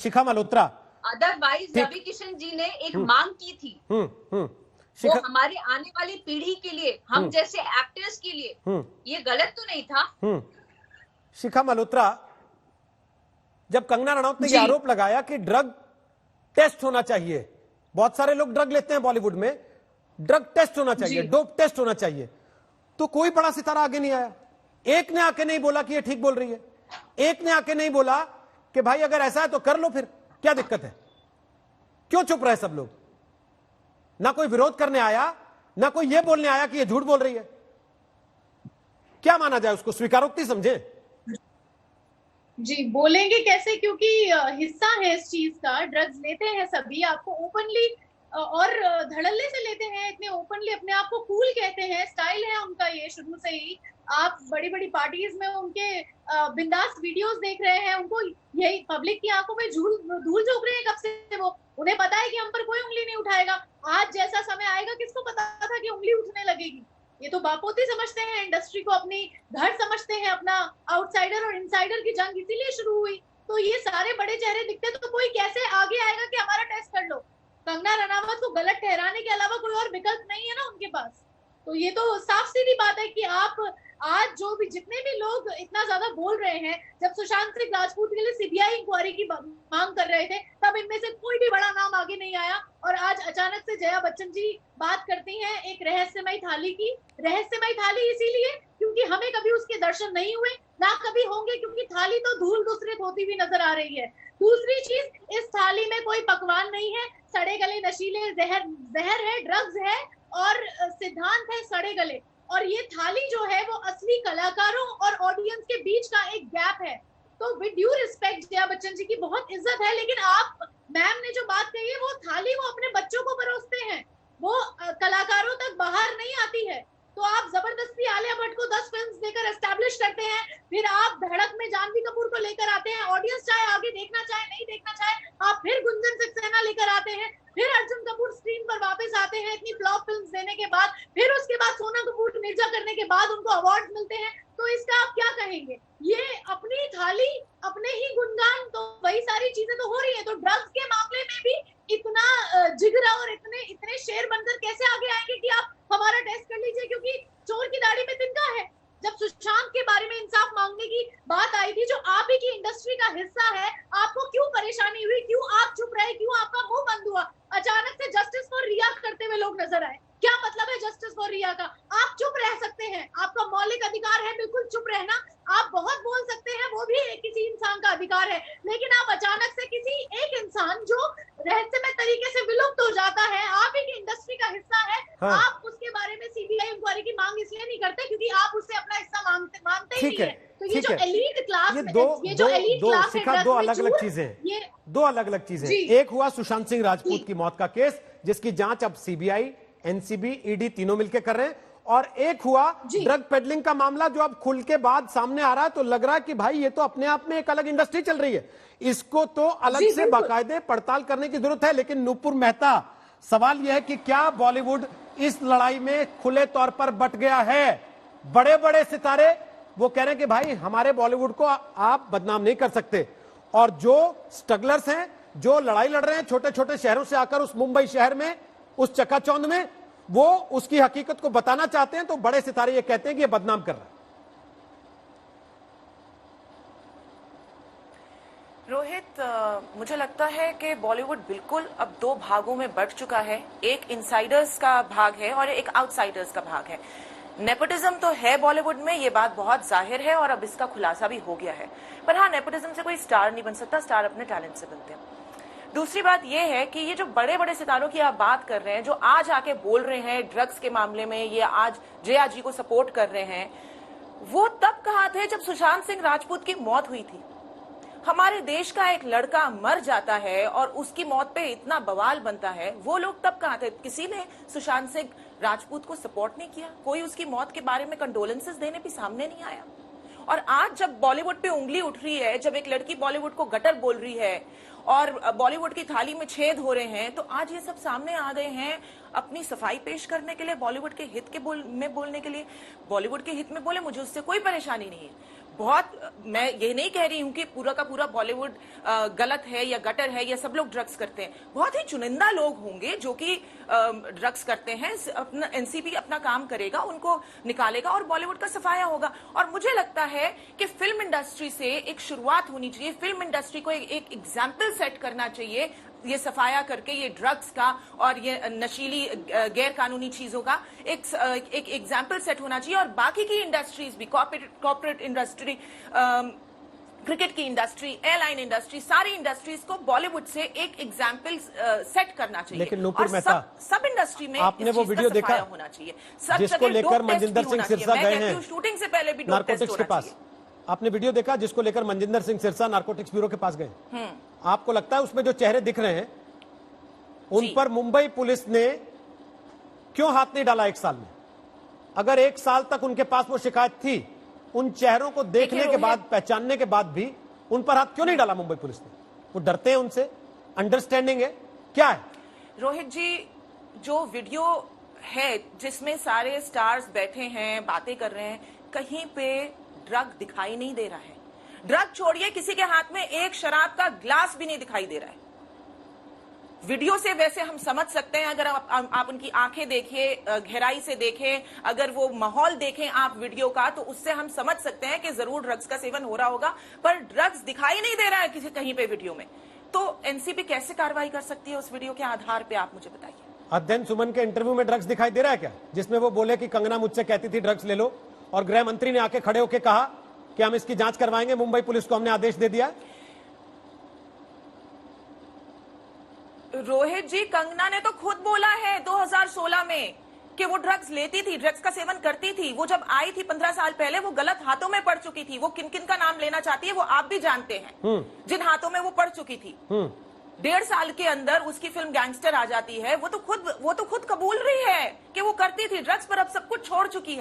शिखा Malhotra. Otherwise Ravi Kishan ji ने एक मांग की थी, वो हमारी आने वाली पीढ़ी के लिए, हम जैसे एक्टर्स के लिए ये गलत तो नहीं था। शिखा मल्होत्रा, जब कंगना रनौत ने यह आरोप लगाया कि ड्रग टेस्ट होना चाहिए, बहुत सारे लोग ड्रग लेते हैं बॉलीवुड में, ड्रग टेस्ट होना चाहिए, डोप टेस्ट होना चाहिए, तो कोई बड़ा सितारा आगे नहीं आया। एक ने आके नहीं बोला कि ये ठीक बोल रही है, एक ने आके नहीं बोला कि भाई अगर ऐसा है तो कर लो, फिर क्या दिक्कत है, क्यों चुप रहे सब लोग? ना कोई विरोध करने आया, ना कोई यह बोलने आया कि ये झूठ बोल रही है। क्या माना जाए, उसको स्वीकारोक्ति समझे? जी, बोलेंगे कैसे, क्योंकि हिस्सा है इस चीज का। ड्रग्स लेते हैं सभी, आपको ओपनली और धड़ल्ले से लेते हैं, इतने ओपनली अपने आप को कूल कहते हैं, स्टाइल है उनका ये शुरू से ही। आप बड़ी बड़ी पार्टीज में उनके बिंदास वीडियोस देख रहे हैं, उनको यही पब्लिक की आंखों में धूल झोंक रहे हैं कब से वो। उन्हें पता है कि हम पर कोई उंगली नहीं उठाएगा। आज जैसा समय आएगा, किसको पता था कि उंगली उठने लगेगी। ये तो बापोती समझते हैं, इंडस्ट्री को अपनी घर समझते हैं, अपना आउटसाइडर और इनसाइडर की जंग इसीलिए शुरू हुई। तो ये सारे बड़े चेहरे दिखते तो कोई कैसे आगे आएगा कि हमारा टेस्ट कर लो। कंगना रनावत को गलत ठहराने के अलावा कोई और विकल्प नहीं है ना उनके पास। तो ये तो साफ सीधी बात है कि आप आज जो भी जितने भी लोग इतना ज्यादा बोल रहे हैं, जब सुशांत सिंह राजपूत के लिए सीबीआई इंक्वायरी की मांग कर रहे थे, तब इनमें से कोई भी बड़ा नाम आगे नहीं आया। और आज अचानक से जया बच्चन जी बात करती हैं एक रहस्यमयी थाली की। रहस्यमयी थाली इसीलिए क्योंकि हमें कभी उसके दर्शन नहीं हुए, ना कभी होंगे, क्योंकि थाली तो धूल दूसरित होती हुई नजर आ रही है। दूसरी चीज, इस थाली में कोई पकवान नहीं है, सड़े गले नशीले जहर है, ड्रग्स है और सिद्धांत है सड़े गले। और ये थाली जो है वो असली कलाकारों और ऑडियंस के बीच का एक गैप है। तो with due respect, Jaya Bachchan ji की बहुत इज्जत है, लेकिन आप मैम ने जो बात कही है, वो थाली वो अपने बच्चों को परोसते हैं, वो कलाकारों तक बाहर नहीं आती है। तो आप जबरदस्ती आलिया भट्ट को 10 फिल्म्स देकर एस्टैब्लिश करते हैं, फिर आप धड़क में जानवी कपूर को लेकर आते हैं, ऑडियंस चाहे आगे देखना चाहे नहीं देखना चाहे, आप फिर गुंजन सक्सेना लेकर आते हैं, फिर अर्जुन कपूर स्क्रीन पर वापस आते हैं इतनी फ्लॉप फिल्म्स देने के बाद, फिर उसके बाद सोना कपूर मिर्जा करने के बाद उनको अवार्ड मिलते हैं। तो इसका आप क्या कहेंगे? ये अपनी थाली अपने ही गुणगान, तो वही सारी चीजें तो हो रही है। तो ड्रग्स के मामले में भी इतना जिगरा और इतने शेर बनकर कैसे आगे आएंगे कि आप हमारा टेस्ट कर लीजिए, क्योंकि चोर की दाढ़ी में तिनका है। जब सुशांत के बारे में इंसाफ मांगने की बात आई थी, जो आप ही की इंडस्ट्री का हिस्सा है, आपको क्यों परेशानी हुई, क्यों आप चुप रहे, क्यों आपका मुंह बंद हुआ? अचानक से जस्टिस फॉर रिया करते हुए लोग नजर आए। क्या मतलब है जस्टिस फॉर रिया का? आप चुप रह सकते हैं, आपका मौलिक अधिकार है बिल्कुल चुप रहना, आप बहुत बोल सकते हैं, वो भी किसी इंसान का अधिकार है। लेकिन आप अचानक से किसी एक इंसान जो रहस्यमय तरीके से विलुप्त हो जाता है, आप ही की इंडस्ट्री का हिस्सा है, आप उसके बारे में सीबीआई इंक्वायरी की मांग इसलिए नहीं करते क्योंकि आप उससे अपना हिस्सा मानते ही नहीं है। तो ये जो एलीट क्लास, ये जो एलीट क्लास है, दो अलग अलग चीजें, दो अलग अलग चीजें। एक हुआ सुशांत सिंह राजपूत की मौत का केस, जिसकी जांच अब सीबीआई, एनसीबी, ईडी तीनों मिलकर कर रहे हैं, और एक हुआ ड्रग पेडलिंग का मामला जो अब खुल के बाद सामने आ रहा है। तो लग रहा है कि भाई ये तो अपने आप में एक अलग इंडस्ट्री चल रही है, इसको तो अलग से बाकायदे पड़ताल करने की जरूरत है। लेकिन नूपुर मेहता, सवाल यह है कि क्या बॉलीवुड इस लड़ाई में खुले तौर पर बट गया है? बड़े बड़े सितारे वो कह रहे हैं कि भाई हमारे बॉलीवुड को आप बदनाम नहीं कर सकते, और जो स्ट्रगलर्स हैं, जो लड़ाई लड़ रहे हैं छोटे छोटे शहरों से आकर उस मुंबई शहर में, उस चकाचौंध में, वो उसकी हकीकत को बताना चाहते हैं, तो बड़े सितारे ये कहते हैं कि ये बदनाम कर रहा है। रोहित, मुझे लगता है कि बॉलीवुड बिल्कुल अब दो भागों में बंट चुका है। एक इनसाइडर्स का भाग है और एक आउटसाइडर्स का भाग है। नेपोटिज्म तो है बॉलीवुड में, ये बात बहुत जाहिर है और अब इसका खुलासा भी हो गया है। पर हाँ, नेपोटिज्म से कोई स्टार नहीं बन सकता, स्टार अपने टैलेंट से बनते हैं। दूसरी बात यह है कि ये जो बड़े बड़े सितारों की आप बात कर रहे हैं, जो आज आके बोल रहे हैं ड्रग्स के मामले में, ये आज जया जी को सपोर्ट कर रहे हैं, वो तब कहाँ थे जब सुशांत सिंह राजपूत की मौत हुई थी। हमारे देश का एक लड़का मर जाता है और उसकी मौत पे इतना बवाल बनता है, वो लोग तब कहाँ थे? किसी ने सुशांत सिंह राजपूत को सपोर्ट नहीं किया, कोई उसकी मौत के बारे में कंडोलेंसेस देने भी सामने नहीं आया। और आज जब बॉलीवुड पे उंगली उठ रही है, जब एक लड़की बॉलीवुड को गटर बोल रही है और बॉलीवुड की थाली में छेद हो रहे हैं, तो आज ये सब सामने आ गए हैं अपनी सफाई पेश करने के लिए, बॉलीवुड के हित के में बोलने के लिए। बॉलीवुड के हित में बोले, मुझे उससे कोई परेशानी नहीं है। बहुत, मैं ये नहीं कह रही हूं कि पूरा का पूरा बॉलीवुड गलत है या गटर है या सब लोग ड्रग्स करते हैं। बहुत ही चुनिंदा लोग होंगे जो कि ड्रग्स करते हैं। अपना एनसीबी अपना काम करेगा, उनको निकालेगा और बॉलीवुड का सफाया होगा। और मुझे लगता है कि फिल्म इंडस्ट्री से एक शुरुआत होनी चाहिए। फिल्म इंडस्ट्री को एक एग्जाम्पल सेट करना चाहिए, ये सफाया करके, ये ड्रग्स का और ये नशीली गैर कानूनी चीजों का एक एग्जाम्पल सेट होना चाहिए। और बाकी की इंडस्ट्रीज भी, कॉर्पोरेट इंडस्ट्री, क्रिकेट की इंडस्ट्री, एयरलाइन इंडस्ट्री, सारी इंडस्ट्रीज को बॉलीवुड से एक एग्जाम्पल सेट करना चाहिए। लेकिन नूपुर मेहता, सब इंडस्ट्री में आपने वो वीडियो देखा होना चाहिए, जिसको लेकर मनजिंदर सिंह सिरसा गए हैं शूटिंग से पहले भी नारकोटिक्स के पास? आपने वीडियो देखा जिसको लेकर मनजिंदर सिंह सिरसा नारकोटिक्स ब्यूरो के पास गए? आपको लगता है उसमें जो चेहरे दिख रहे हैं उन पर मुंबई पुलिस ने क्यों हाथ नहीं डाला 1 साल में? अगर 1 साल तक उनके पास वो शिकायत थी, उन चेहरों को देखने के बाद, पहचानने के बाद भी उन पर हाथ क्यों नहीं डाला मुंबई पुलिस ने? वो डरते हैं उनसे? अंडरस्टैंडिंग है क्या है? रोहित जी, जो वीडियो है जिसमें सारे स्टार्स बैठे हैं, बातें कर रहे हैं, कहीं पे ड्रग दिखाई नहीं दे रहा है। ड्रग छोड़िए, किसी के हाथ में एक शराब का ग्लास भी नहीं दिखाई दे रहा है। वीडियो से वैसे हम समझ सकते हैं, अगर आप उनकी आंखें देखिए, गहराई से देखें, अगर वो माहौल देखें आप वीडियो का, तो उससे हम समझ सकते हैं कि जरूर ड्रग्स का सेवन हो रहा होगा, पर ड्रग्स दिखाई नहीं दे रहा है किसी कहीं पे वीडियो में। तो एनसीबी कैसे कार्रवाई कर सकती है उस वीडियो के आधार पे, आप मुझे बताइए। अध्ययन सुमन के इंटरव्यू में ड्रग्स दिखाई दे रहा है क्या, जिसमें वो बोले कि कंगना मुझसे कहती थी ड्रग्स ले लो, और गृह मंत्री ने आके खड़े होकर कहा कि हम इसकी जांच करवाएंगे, मुंबई पुलिस को हमने आदेश दे दिया? रोहित जी, कंगना ने तो खुद बोला है 2016 में कि वो ड्रग्स लेती थी, ड्रग्स का सेवन करती थी। वो जब आई थी 15 साल पहले, वो गलत हाथों में पड़ चुकी थी। वो किन किन का नाम लेना चाहती है वो आप भी जानते हैं, जिन हाथों में वो पड़ चुकी थी। 1.5 साल के अंदर उसकी फिल्म गैंगस्टर आ जाती है। वो तो खुद कबूल रही है कि वो करती थी ड्रग्स, पर अब सब कुछ छोड़ चुकी है।